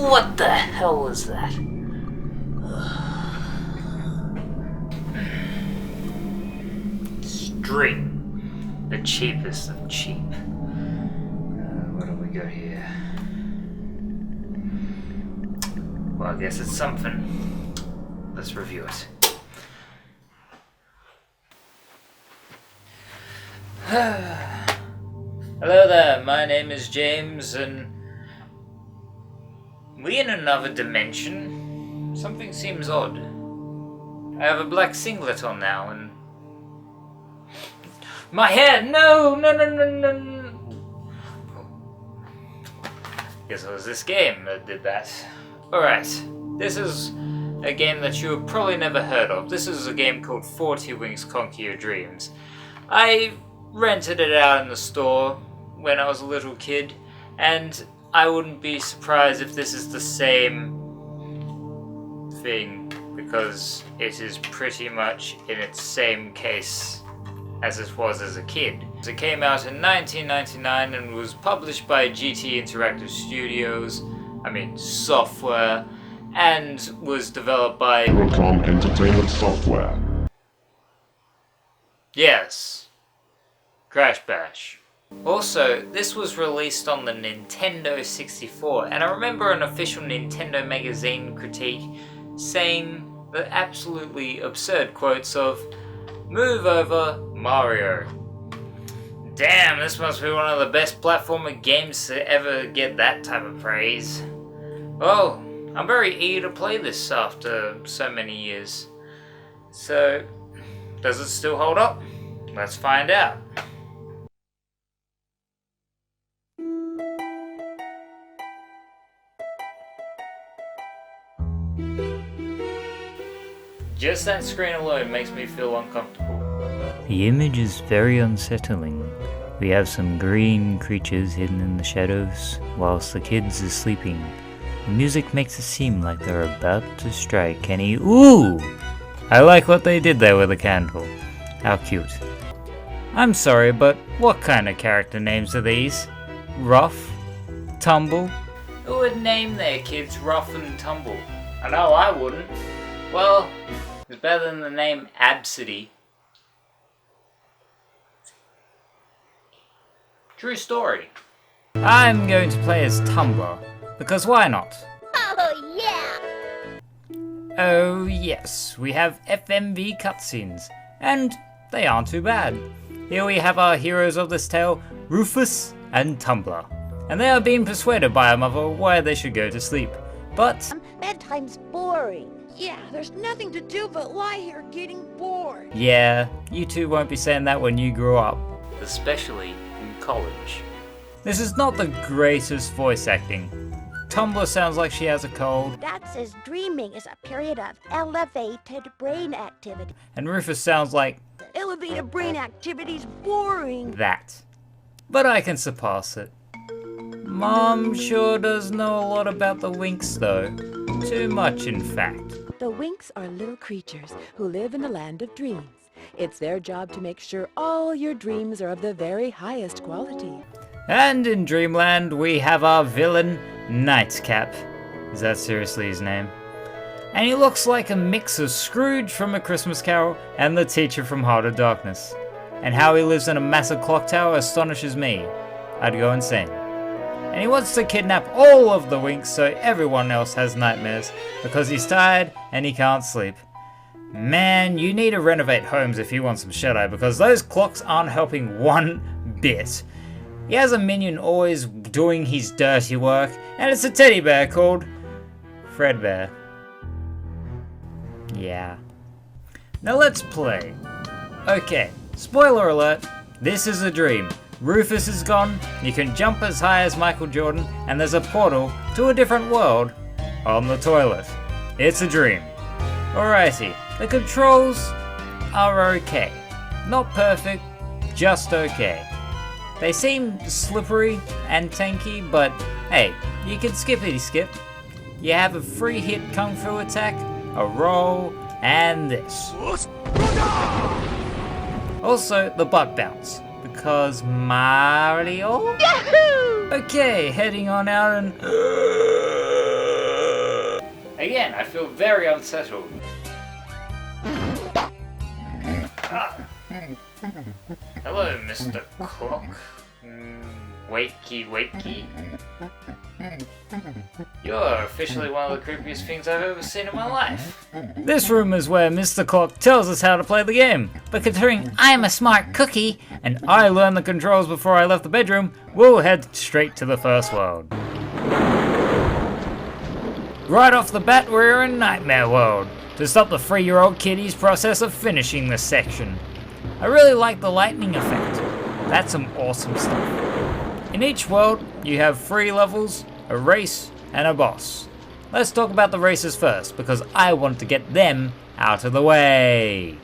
What the hell was that? String. The cheapest of cheap. What do we got here? Well, I guess it's something. Let's review it. Hello there, my name is James, and we in another dimension? Something seems odd. I have a black singlet on now, and my hair! No! Guess it was this game that did that. Alright, this is a game that you have probably never heard of. This is a game called 40 Wings Conquer Your Dreams. I rented it out in the store when I was a little kid, and I wouldn't be surprised if this is the same thing, because it is pretty much in its same case as it was as a kid. It came out in 1999 and was published by GT Interactive Studios, Software, and was developed by Eurocom Entertainment Software. Yes, Crash Bash. Also, this was released on the Nintendo 64, and I remember an official Nintendo magazine critique saying the absolutely absurd quotes of, "Move over, Mario." Damn, this must be one of the best platformer games to ever get that type of praise. Well, I'm very eager to play this after so many years. So, does it still hold up? Let's find out. Just that screen alone makes me feel uncomfortable. The image is very unsettling. We have some green creatures hidden in the shadows, whilst the kids are sleeping. The music makes it seem like they're about to strike any— Ooh! I like what they did there with the candle. How cute. I'm sorry, but what kind of character names are these? Rough? Tumble? Who would name their kids Rough and Tumble? I know I wouldn't. Well, it's better than the name Absidy. True story. I'm going to play as Tumbler, because why not? Oh yeah! Oh yes, we have FMV cutscenes, and they aren't too bad. Here we have our heroes of this tale, Rufus and Tumbler, and they are being persuaded by a mother why they should go to sleep. But Bedtime's boring. Yeah, there's nothing to do but lie here getting bored. yeah, you two won't be saying that when you grow up. Especially in college. This is not the greatest voice acting. Tumbler sounds like she has a cold, Dad says dreaming is a period of elevated brain activity. and Rufus sounds like Elevated brain activity's boring. that. But I can surpass it. Mom sure does know a lot about the Winks though. Too much, in fact. The Winks are little creatures who live in the land of dreams. It's their job to make sure all your dreams are of the very highest quality. And in Dreamland, we have our villain, Nightcap. Is that seriously his name? And he looks like a mix of Scrooge from A Christmas Carol and the teacher from Heart of Darkness. And how he lives in a massive clock tower astonishes me. I'd go insane. And he wants to kidnap all of the Winks so everyone else has nightmares because he's tired and he can't sleep. Man, you need to renovate homes if you want some shut-eye because those clocks aren't helping one bit. He has a minion always doing his dirty work, and it's a teddy bear called Fredbear. Yeah. Now let's play. Okay, spoiler alert, this is a dream. Rufus is gone, you can jump as high as Michael Jordan, and there's a portal to a different world on the toilet. It's a dream. Alrighty, the controls are okay. Not perfect, just okay. They seem slippery and tanky, but hey, you can skippity skip. You have a free hit kung fu attack, a roll, and this. Also, the butt bounce, because Mario? Yahoo! Okay, heading on out and... Again, I feel very unsettled. Hello, Mr. Clock. Wakey. You're officially one of the creepiest things I've ever seen in my life. This room is where Mr. Clock tells us how to play the game, but considering I'm a smart cookie and I learned the controls before I left the bedroom, we'll head straight to the first world. Right off the bat, we're in Nightmare World, to stop the 3-year-old kiddie's process of finishing this section. I really like the lightning effect. That's some awesome stuff. In each world, you have 3 levels, a race, and a boss. Let's talk about the races first, because I want to get them out of the way.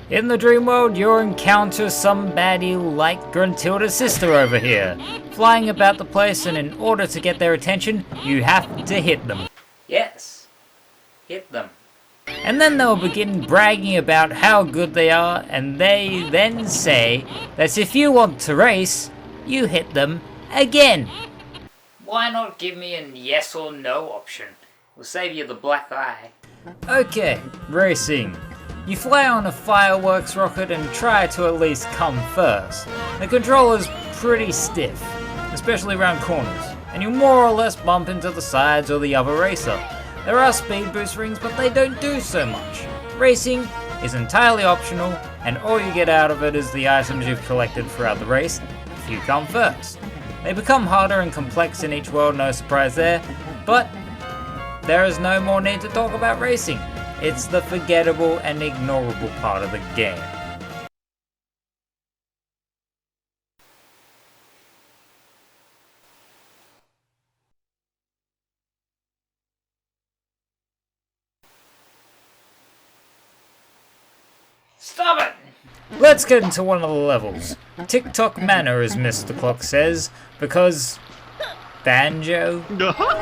In the dream world, you'll encounter some baddie like Gruntilda's sister over here, flying about the place, and in order to get their attention, you have to hit them. Yes, hit them. And then they'll begin bragging about how good they are, and they then say that if you want to race, you hit them again. Why not give me a yes or no option? We'll save you the black eye. Okay, racing. You fly on a fireworks rocket and try to at least come first. The controller's pretty stiff, especially around corners, and you more or less bump into the sides or the other racer. There are speed boost rings, but they don't do so much. Racing is entirely optional, and all you get out of it is the items you've collected throughout the race if you come first. They become harder and complex in each world, no surprise there, but there is no more need to talk about racing. It's the forgettable and ignorable part of the game. Stop it! Let's get into one of the levels. Tick-tock manor, as Mr. Clock says, because... banjo?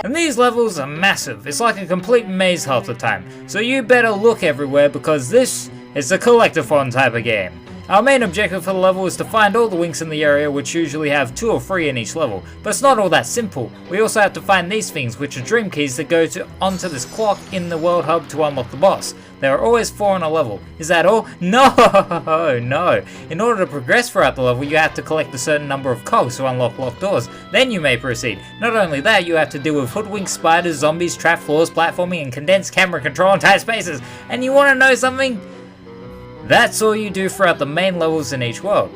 And these levels are massive. It's like a complete maze half the time. So you better look everywhere because this is a collectathon type of game. Our main objective for the level is to find all the winks in the area, which usually have 2 or 3 in each level. But it's not all that simple. We also have to find these things, which are dream keys that go onto this clock in the world hub to unlock the boss. There are always 4 on a level. Is that all? No! No! In order to progress throughout the level, you have to collect a certain number of cogs to unlock locked doors. Then you may proceed. Not only that, you have to deal with hoodwinked spiders, zombies, trapped floors, platforming, and condensed camera control in tight spaces. And you want to know something? That's all you do throughout the main levels in each world.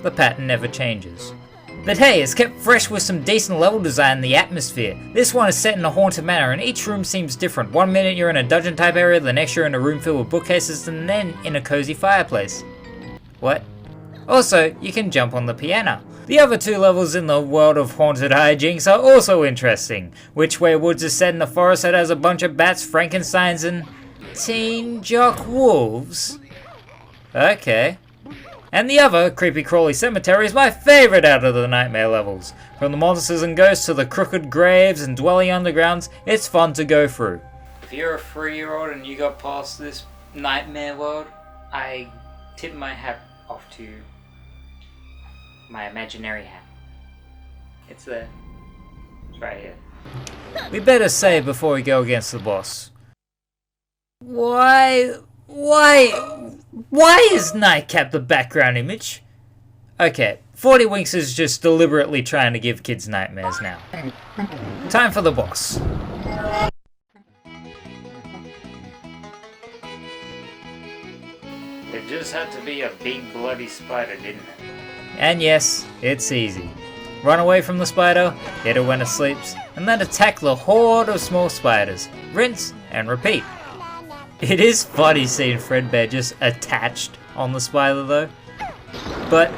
The pattern never changes. But hey, it's kept fresh with some decent level design in the atmosphere. This one is set in a haunted manor and each room seems different. One minute you're in a dungeon type area, the next you're in a room filled with bookcases, and then in a cozy fireplace. What? Also, you can jump on the piano. The other 2 levels in the world of haunted hijinks are also interesting. Witchway Woods is set in a forest that has a bunch of bats, Frankensteins, and teen jock wolves. Okay. And the other, Creepy Crawly Cemetery, is my favourite out of the nightmare levels. From the monsters and ghosts to the crooked graves and dwelling undergrounds, it's fun to go through. If you're a 3-year-old and you got past this nightmare world, I tip my hat off to you. My imaginary hat. It's there. It's right here. We better say before we go against the boss. Why is Nightcap the background image? Okay, 40 Winks is just deliberately trying to give kids nightmares now. Time for the boss. It just had to be a big bloody spider, didn't it? And yes, it's easy. Run away from the spider, hit it when it sleeps, and then attack the horde of small spiders. Rinse and repeat. It is funny seeing Fredbear just attached on the spider though. But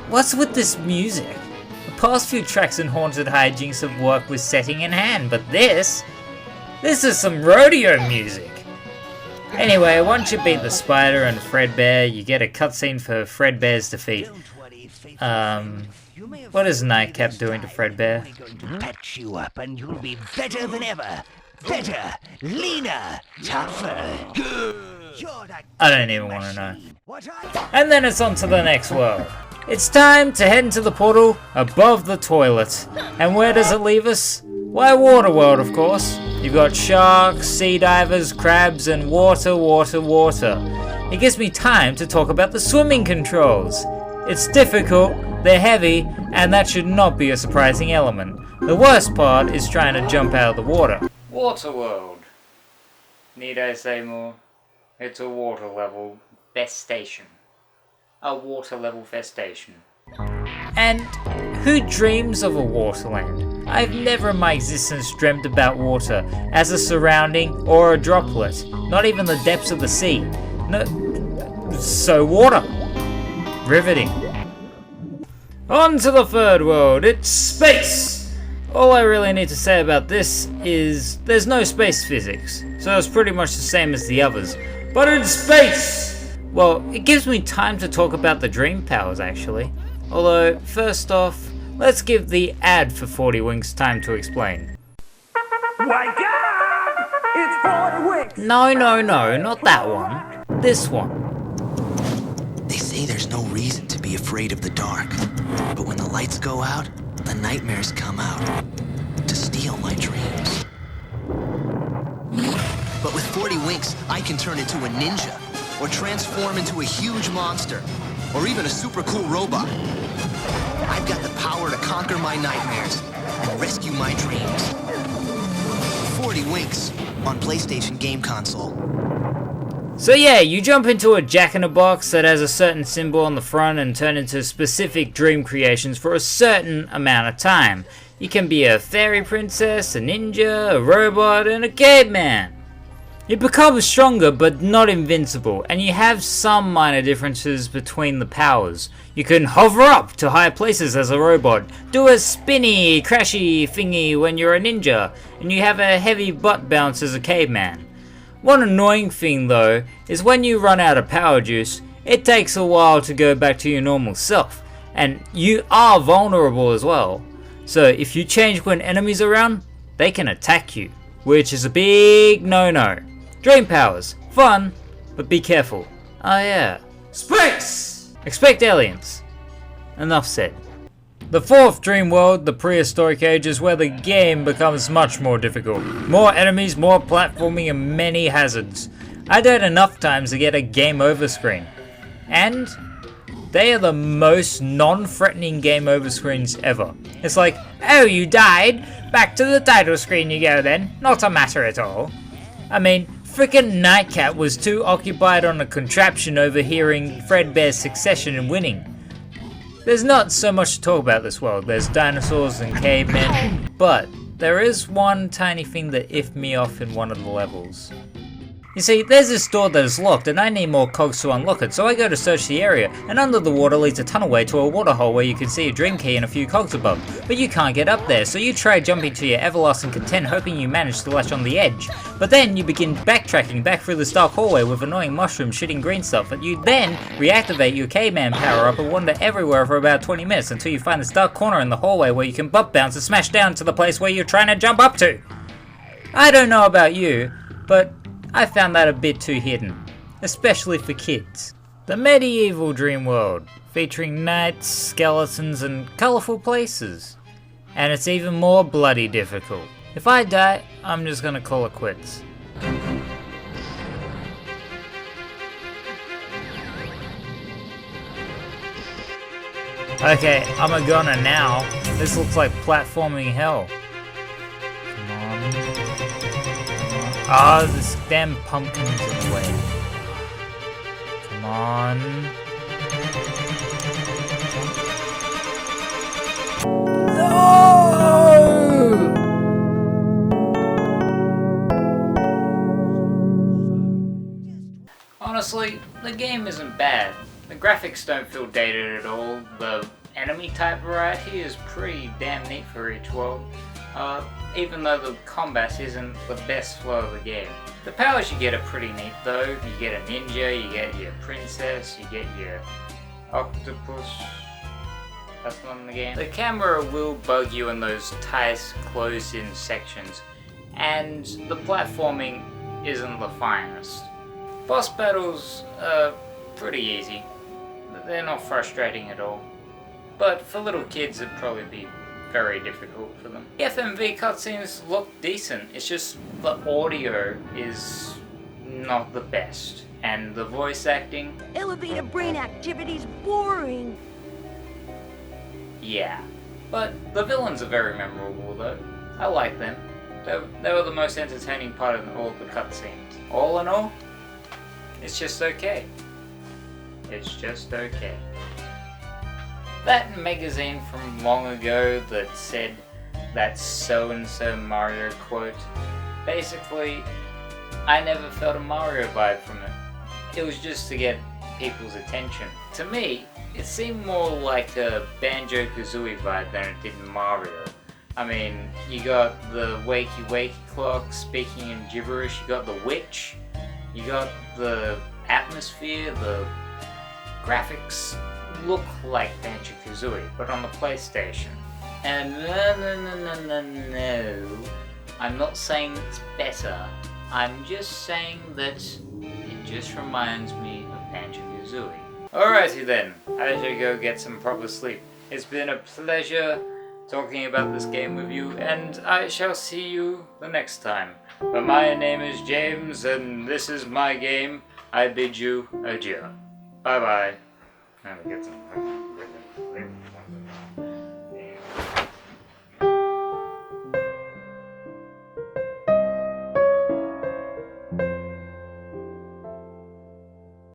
what's with this music? The past few tracks in Haunted Hijinks have worked with setting in hand, but this is some rodeo music. Anyway, once you beat the spider and Fredbear, you get a cutscene for Fredbear's defeat. What is Nightcap doing to Fredbear? Patch you up and you'll be better than ever. better, leaner, tougher. You're the I don't even want to know. what And then it's on to the next world. It's time to head into the portal above the toilet. And where does it leave us? Why, Waterworld, of course. You've got sharks, sea divers, crabs, and water, water, water. It gives me time to talk about the swimming controls. It's difficult, they're heavy, and that should not be a surprising element. The worst part is trying to jump out of the water. Waterworld. Need I say more? It's a water level festation. A water level festation. And who dreams of a waterland? I've never in my existence dreamt about water as a surrounding or a droplet, not even the depths of the sea. No, so water. Riveting. On to the third world, it's space! All I really need to say about this is there's no space physics, so it's pretty much the same as the others. But in space! Well, it gives me time to talk about the dream powers actually. Although, first off, let's give the ad for 40 Winks time to explain. Wake up! It's 40 Winks! No, not that one. This one. They say there's no reason to be afraid of the dark. But when the lights go out, the nightmares come out to steal my dreams. But with 40 winks, I can turn into a ninja, or transform into a huge monster, or even a super cool robot. I've got the power to conquer my nightmares and rescue my dreams. 40 winks on PlayStation game console. So yeah, you jump into a jack-in-a-box that has a certain symbol on the front and turn into specific dream creations for a certain amount of time. You can be a fairy princess, a ninja, a robot, and a caveman. You become stronger but not invincible, and you have some minor differences between the powers. You can hover up to higher places as a robot, do a spinny, crashy thingy when you're a ninja, and you have a heavy butt bounce as a caveman. One annoying thing though, is when you run out of power juice, it takes a while to go back to your normal self, and you are vulnerable as well. So if you change when enemies are around, they can attack you, which is a big no-no. Dream powers, fun, but be careful. Oh yeah, space! Expect aliens. Enough said. The fourth dream world, the prehistoric age, is where the game becomes much more difficult. More enemies, more platforming, and many hazards. I died enough times to get a game over screen. And they are the most non-threatening game over screens ever. It's like, oh, you died? Back to the title screen you go then. Not a matter at all. I mean, frickin' Nightcat was too occupied on a contraption overhearing Fredbear's succession and winning. There's not so much to talk about this world. There's dinosaurs and cavemen, but there is one tiny thing that iffed me off in one of the levels. You see, there's this door that is locked and I need more cogs to unlock it, so I go to search the area, and under the water leads a tunnelway to a waterhole where you can see a dream key and a few cogs above, but you can't get up there, so you try jumping to your everlasting content hoping you manage to latch on the edge. But then you begin backtracking back through this dark hallway with annoying mushrooms shitting green stuff, and you then reactivate your caveman power up and wander everywhere for about 20 minutes until you find this dark corner in the hallway where you can butt bounce and smash down to the place where you're trying to jump up to. I don't know about you, but I found that a bit too hidden, especially for kids. The medieval dream world, featuring knights, skeletons, and colourful places. And it's even more bloody difficult. If I die, I'm just gonna call it quits. Okay, I'm a goner now. This looks like platforming hell. Come on. Ah, oh, this damn pumpkin is in the way. Come on. No! Honestly, the game isn't bad. The graphics don't feel dated at all. The enemy type variety is pretty damn neat for each world. Even though the combat isn't the best flow of the game. The powers you get are pretty neat though. You get a ninja, you get your princess, you get your octopus. That's not in the game. The camera will bug you in those tight, closed-in sections. and the platforming isn't the finest. Boss battles are pretty easy. They're not frustrating at all. But for little kids it'd probably be very difficult for them. The FMV cutscenes look decent, it's just the audio is not the best. And the voice acting, Elevator brain activity's boring. yeah. But the villains are very memorable though. I like them. They were the most entertaining part of all the cutscenes. All in all, it's just okay. It's just okay. That magazine from long ago that said that so-and-so Mario quote, basically, I never felt a Mario vibe from it. It was just to get people's attention. To me, it seemed more like a Banjo-Kazooie vibe than it did Mario. I mean, you got the wakey wakey clock speaking in gibberish, you got the witch, you got the atmosphere, the graphics look like Banjo-Kazooie, but on the PlayStation. And no, I'm not saying it's better, I'm just saying that it just reminds me of Banjo-Kazooie. Alrighty then, I shall go get some proper sleep. It's been a pleasure talking about this game with you, and I shall see you the next time. But my name is James, and this is my game. I bid you adieu. Bye bye. Let me get some.